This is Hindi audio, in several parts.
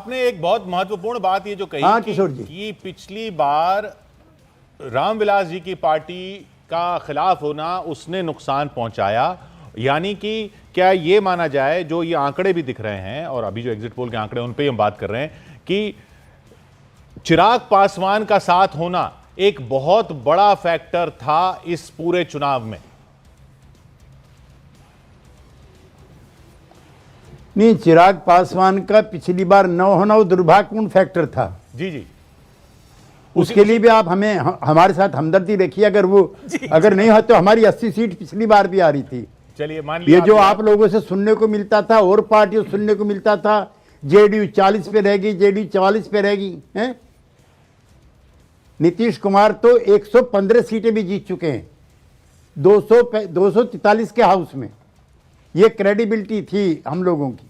आपने एक बहुत महत्वपूर्ण बात ये जो कही किशोर जी, कि पिछली बार रामविलास जी की पार्टी का खिलाफ होना उसने नुकसान पहुंचाया, यानी कि क्या ये माना जाए, जो ये आंकड़े भी दिख रहे हैं और अभी जो एग्जिट पोल के आंकड़े उन पे हम बात कर रहे हैं, कि चिराग पासवान का साथ होना एक बहुत बड़ा फैक्टर था इस पूरे चुनाव में? नहीं, चिराग पासवान का पिछली बार न होना वो दुर्भाग्यपूर्ण फैक्टर था। जी जी, उसके लिए भी आप हमारे साथ हमदर्दी रखिए। अगर नहीं हो तो हमारी 80 सीट पिछली बार भी आ रही थी। चलिए मान लिया, ये जो आप लोगों से सुनने को मिलता था और पार्टियों सुनने को मिलता था, जेडीयू 40 पे रहेगी, जेडीयू 44 पे रहेगी, हैं? नीतीश कुमार तो 115 सीटें भी जीत चुके हैं 243 के हाउस में। ये क्रेडिबिलिटी थी हम लोगों की।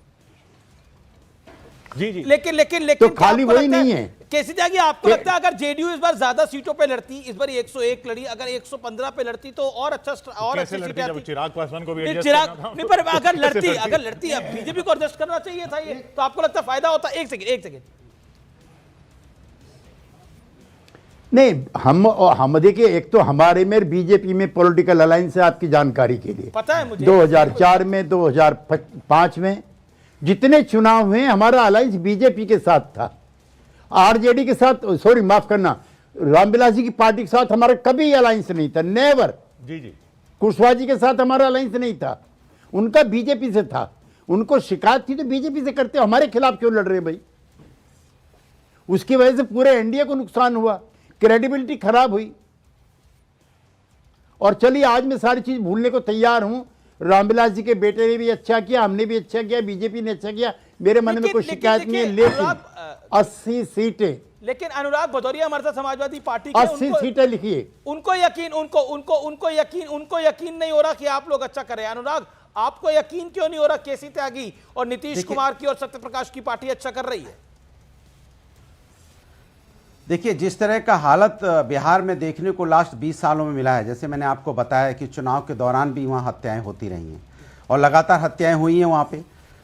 जी जी, लेकिन तो खाली वही नहीं है। केसी त्यागी, आपको लगता है अगर जेडीयू इस बार ज्यादा सीटों पे लड़ती, इस बार 101 लड़ी, अगर 115 पे लड़ती तो और अच्छा और अच्छी सीटें आती? चिराग पासवान को भी नहीं, पर अगर लड़ती अब बीजेपी को एडजस्ट करना चाहिए था ये, तो आपको लगता है फायदा होता? एक सेकंड नहीं, हम देखिए, एक तो हमारे में बीजेपी में पॉलिटिकल अलायंस है, आपकी जानकारी के लिए पता है मुझे। 2004 में, 2005 में जितने चुनाव हुए हमारा अलायंस बीजेपी के साथ था। आरजेडी के साथ, सॉरी माफ करना, रामविलास जी की पार्टी के साथ हमारा कभी अलायंस नहीं था, नेवर। जी जी, कुशवाहा जी के साथ हमारा अलायंस नहीं था, उनका बीजेपी से था। उनको शिकायत थी तो बीजेपी से करते, हमारे खिलाफ क्यों लड़ रहे भाई? उसकी वजह से पूरे एनडीए को नुकसान हुआ, क्रेडिबिलिटी खराब हुई। और चलिए, आज मैं सारी चीज भूलने को तैयार हूं। रामविलास जी के बेटे ने भी अच्छा किया, हमने भी अच्छा किया, बीजेपी ने अच्छा किया, मेरे मन में कोई शिकायत नहीं है। लेकिन 80 सीटें, लेकिन अनुराग भदौरिया हमारे साथ समाजवादी पार्टी के, 80 सीटें लिखिए। उनको यकीन नहीं हो रहा कि आप लोग अच्छा करें। अनुराग, आपको यकीन क्यों नहीं हो रहा केसी त्यागी और नीतीश कुमार की और सत्यप्रकाश की पार्टी अच्छा कर रही है? देखिए, जिस तरह का हालत बिहार में देखने को लास्ट 20 सालों में मिला है, जैसे मैंने आपको बताया कि चुनाव के दौरान भी वहाँ हत्याएं होती रही हैं और लगातार हत्याएं हुई हैं वहाँ पे।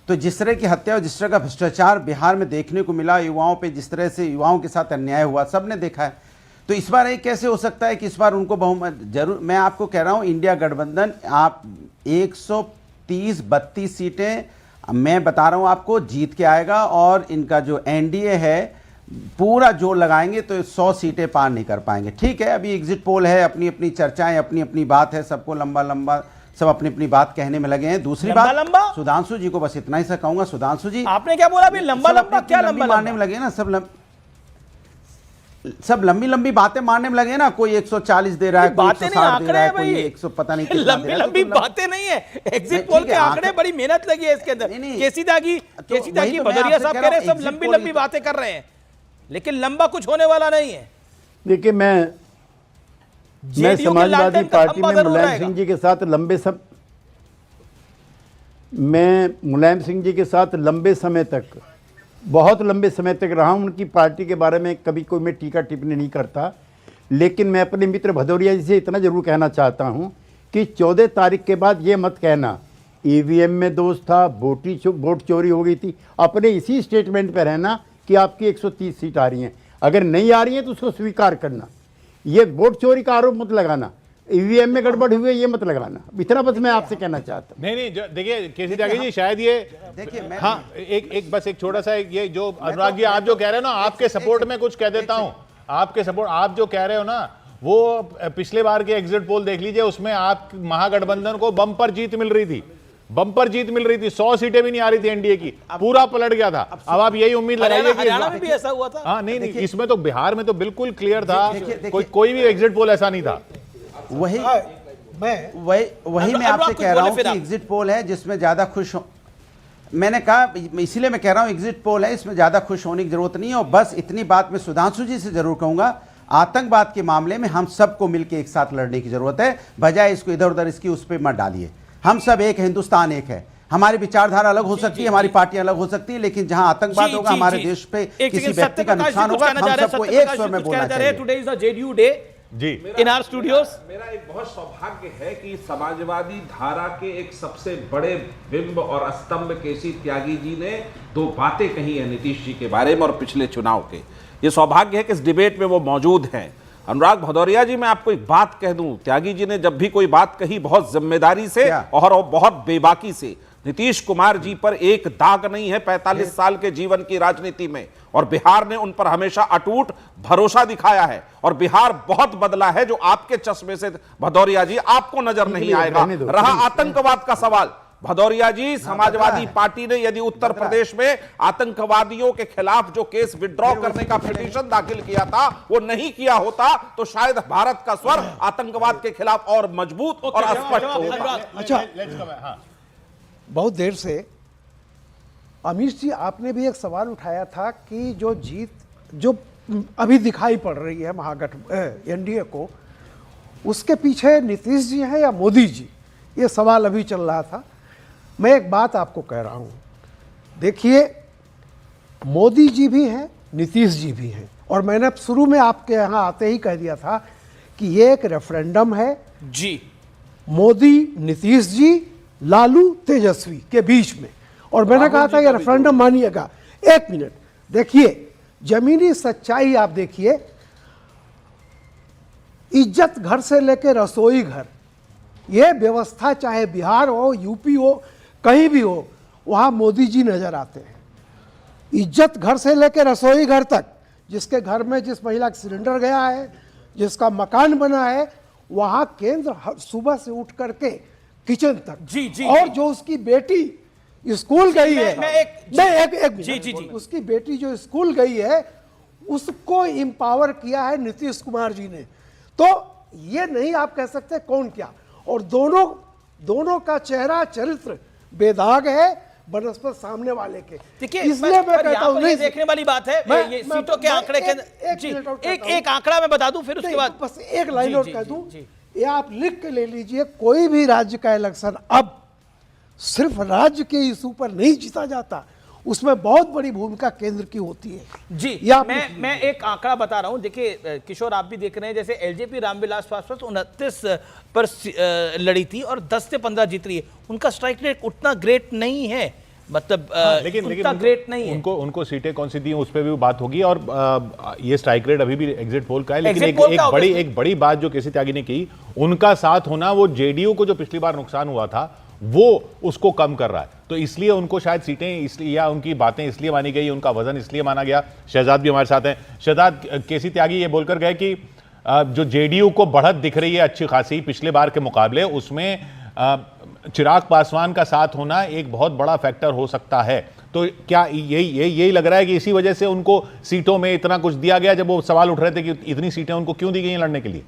तो जिस तरह की हत्या और जिस तरह का भ्रष्टाचार बिहार में देखने को मिला, युवाओं पे जिस तरह से युवाओं के साथ अन्याय हुआ, सबने देखा है। तो इस बार ये कैसे हो सकता है कि इस बार उनको बहुमत जरूर, मैं आपको कह रहा हूँ, इंडिया गठबंधन आप 130-32 सीटें मैं बता रहा हूँ आपको जीत के आएगा, और इनका जो एनडीए है पूरा जोर लगाएंगे तो 100 सीटें पार नहीं कर पाएंगे। ठीक है, अभी एग्जिट पोल है, अपनी अपनी चर्चाएं, अपनी अपनी बात है, सबको लंबा सब अपनी अपनी बात कहने में लगे हैं। दूसरी बात, सुधांशु जी को बस इतना ही सा कहूंगा, सुधांशु जी, आपने क्या बोला अभी? लंबा क्या लंबा मारने में लगे ना, सब लंबी बातें मारने में लगे ना। कोई 140 दे रहा है, कोई 160 दे रहा है, कोई 100 पता नहीं कितना दे रहा है। लंबी बातें नहीं है, एग्जिट पोल के आंकड़े, बड़ी मेहनत लगी है इसके अंदर। केसी त्यागी भदौरिया साहब कह रहे हैं सब लंबी बातें कर रहे हैं, लेकिन लंबा कुछ होने वाला नहीं है। देखिए, मैं समाजवादी पार्टी में मुलायम सिंह जी के साथ लंबे समय तक, बहुत लंबे समय तक रहा हूं। उनकी पार्टी के बारे में कभी कोई मैं टीका टिप्पणी नहीं करता, लेकिन मैं अपने मित्र भदौरिया जी से इतना जरूर कहना चाहता हूं कि 14 तारीख के बाद ये मत कहना ईवीएम में दोष था, वोट चोरी हो गई थी। अपने इसी स्टेटमेंट पर रहना कि आपकी 130 सीट आ रही हैं। अगर नहीं आ रही है तो उसको स्वीकार करना। ये वोट चोरी का आरोप मत लगाना, ईवीएम में गड़बड़ हुई है ये मत लगाना। इतना बस मैं आपसे कहना चाहता हूँ। नहीं, देखिए केसी त्यागी जी, शायद ये देखिए, हाँ, एक छोटा सा, ये जो अनुराग जी आप जो कह रहे हो ना, आपके सपोर्ट में कुछ कह देता हूँ। आपके सपोर्ट, आप जो कह रहे हो ना, वो पिछले बार के एग्जिट पोल देख लीजिए, उसमें आप महागठबंधन को बम्पर जीत मिल रही थी, 100 सीटें भी नहीं आ रही थी एनडीए की, पूरा पलट गया था। अब आप यही उम्मीद लगाइए कि हरियाणा में भी ऐसा हुआ था। हाँ, नहीं, इसमें तो बिहार में तो बिल्कुल क्लियर था, कोई भी एग्जिट पोल ऐसा नहीं था। वही मैं आपसे कह रहा हूं कि एग्जिट पोल है जिसमें ज्यादा खुश हो, मैंने कहा, इसीलिए मैं कह रहा हूं एग्जिट पोल है, इसमें ज्यादा खुश होने की जरूरत नहीं है। और बस इतनी बात मैं सुधांशु जी से जरूर कहूंगा, आतंकवाद के मामले में हम सबको मिलकर एक साथ लड़ने की जरूरत है, बजाय इसको इधर उधर इसकी उस पर मत डालिए। हम सब एक, हिंदुस्तान एक है। हमारी विचारधारा अलग हो सकती है, हमारी पार्टियां अलग हो सकती है, लेकिन जहां आतंकवाद होगा, हमारे देश पे किसी व्यक्ति का नुकसान होगा, हम सबको एक स्वर में बोलना चाहिए। Today is the JDU day. जी इन आवर स्टूडियोज। मेरा एक बहुत सौभाग्य है कि समाजवादी धारा के एक सबसे बड़े बिंब और स्तंभ केसी त्यागी जी ने दो बातें कही हैं नीतीश जी के बारे में और पिछले चुनाव के। ये सौभाग्य है कि इस डिबेट में वो मौजूद हैं। अनुराग भदौरिया जी, मैं आपको एक बात कह दूं, त्यागी जी ने जब भी कोई बात कही बहुत जिम्मेदारी से और बहुत बेबाकी से। नीतीश कुमार जी पर एक दाग नहीं है 45 साल के जीवन की राजनीति में, और बिहार ने उन पर हमेशा अटूट भरोसा दिखाया है। और बिहार बहुत बदला है जो आपके चश्मे से भदौरिया जी आपको नजर नहीं आएगा। रहा आतंकवाद का सवाल, भदौरिया जी, समाजवादी पार्टी ने यदि उत्तर प्रदेश में आतंकवादियों के खिलाफ जो केस विड्रॉ करने का पिटीशन दाखिल किया था वो नहीं किया होता तो शायद भारत का स्वर आतंकवाद के खिलाफ और मजबूत और स्पष्ट होता। अच्छा, बहुत देर से अमीश जी आपने भी एक सवाल उठाया था कि जो अभी दिखाई पड़ रही है महागठबंधन एनडीए को, उसके पीछे नीतीश जी हैं या मोदी जी, ये सवाल अभी चल रहा था। मैं एक बात आपको कह रहा हूँ, देखिए मोदी जी भी हैं, नीतीश जी भी हैं, और मैंने शुरू में आपके यहाँ आते ही कह दिया था कि ये एक रेफरेंडम है जी, मोदी, नीतीश जी, लालू, तेजस्वी के बीच में। और मैंने कहा था ये रेफरेंडम मानिएगा। एक मिनट देखिए, जमीनी सच्चाई आप देखिए, इज्जत घर से लेकर रसोई घर, ये व्यवस्था चाहे बिहार हो, यूपी हो, कहीं भी हो, वहां मोदी जी नजर आते हैं। इज्जत घर से लेकर रसोई घर तक, जिसके घर में जिस महिला का सिलेंडर गया है, जिसका मकान बना है, वहां केंद्र सुबह से उठ करके किचन तक। जी, और जो उसकी बेटी स्कूल गई है, जी, उसकी बेटी जो स्कूल गई है उसको एम्पावर किया है नीतीश कुमार जी ने। तो ये नहीं आप कह सकते कौन क्या, और दोनों का चेहरा चरित्र बेदाग है बनस्पत सामने वाले के। देखिए, इसलिए मैं कहता हूं, नहीं देखने वाली बात है ये सीटों के आंकड़े के एक आंकड़ा मैं बता दूं, फिर उसके बाद बस एक लाइन और कह दूं, ये आप लिख के ले लीजिए, कोई भी राज्य का इलेक्शन अब सिर्फ राज्य के इशू पर नहीं जीता जाता, उसमें बहुत बड़ी भूमिका केंद्र की होती है। जी, मैं एक आंकड़ा बता रहा हूं। देखिए किशोर, आप भी देख रहे हैं, जैसे एलजेपी रामविलास पासवान 29 पर लड़ी थी और 10 से 15 जीत रही है। उनका स्ट्राइक रेट उतना ग्रेट नहीं है, मतलब लेकिन ग्रेट नहीं है। उनको सीटें कौन सी दी उस पर भी बात होगी, और ये स्ट्राइक रेट अभी भी एग्जिट पोल का है। लेकिन एक बड़ी बात जो केसी त्यागी ने की, उनका साथ होना वो जेडीयू को जो पिछली बार नुकसान हुआ था वो उसको कम कर रहा है। तो इसलिए उनको शायद सीटें इसलिए या उनकी बातें इसलिए मानी गई, उनका वजन इसलिए माना गया। शहजाद भी हमारे साथ हैं। शहजाद, केसी त्यागी ये बोलकर गए कि जो जेडीयू को बढ़त दिख रही है अच्छी खासी पिछले बार के मुकाबले, उसमें चिराग पासवान का साथ होना एक बहुत बड़ा फैक्टर हो सकता है। तो क्या यही लग रहा है कि इसी वजह से उनको सीटों में इतना कुछ दिया गया, जब वो सवाल उठ रहे थे कि इतनी सीटें उनको क्यों दी गई लड़ने के लिए?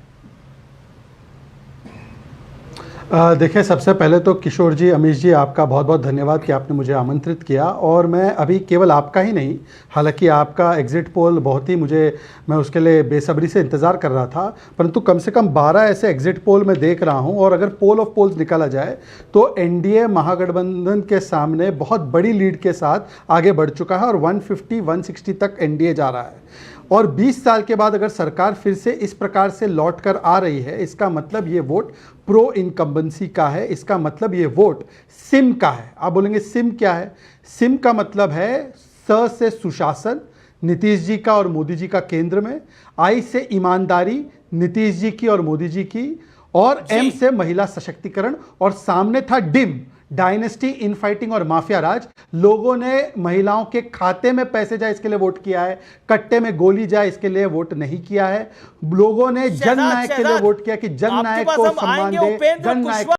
देखिए, सबसे पहले तो किशोर जी, अमीश जी, आपका बहुत बहुत धन्यवाद कि आपने मुझे आमंत्रित किया। और मैं अभी केवल आपका ही नहीं, हालांकि आपका एग्जिट पोल बहुत ही मैं उसके लिए बेसब्री से इंतज़ार कर रहा था, परंतु कम से कम 12 ऐसे एग्जिट पोल मैं देख रहा हूं, और अगर पोल ऑफ पोल्स निकाला जाए तो एनडीए महागठबंधन के सामने बहुत बड़ी लीड के साथ आगे बढ़ चुका है और 150-160 तक एनडीए जा रहा है। और 20 साल के बाद अगर सरकार फिर से इस प्रकार से लौट कर आ रही है, इसका मतलब ये वोट प्रो इनकम्बेंसी का है, इसका मतलब ये वोट सिम का है। आप बोलेंगे सिम क्या है? सिम का मतलब है स से सुशासन, नीतीश जी का और मोदी जी का केंद्र में, आई से ईमानदारी, नीतीश जी की और मोदी जी की, और एम से महिला सशक्तिकरण, और सामने था डिम, डायनेस्टी, इनफाइटिंग और माफिया राज। लोगों ने महिलाओं के खाते में पैसे जाए इसके लिए वोट किया है, कट्टे में गोली जाए इसके लिए वोट नहीं किया है। लोगों ने जननायक के लिए वोट किया कि जननायक को सम्मान दे, जननायक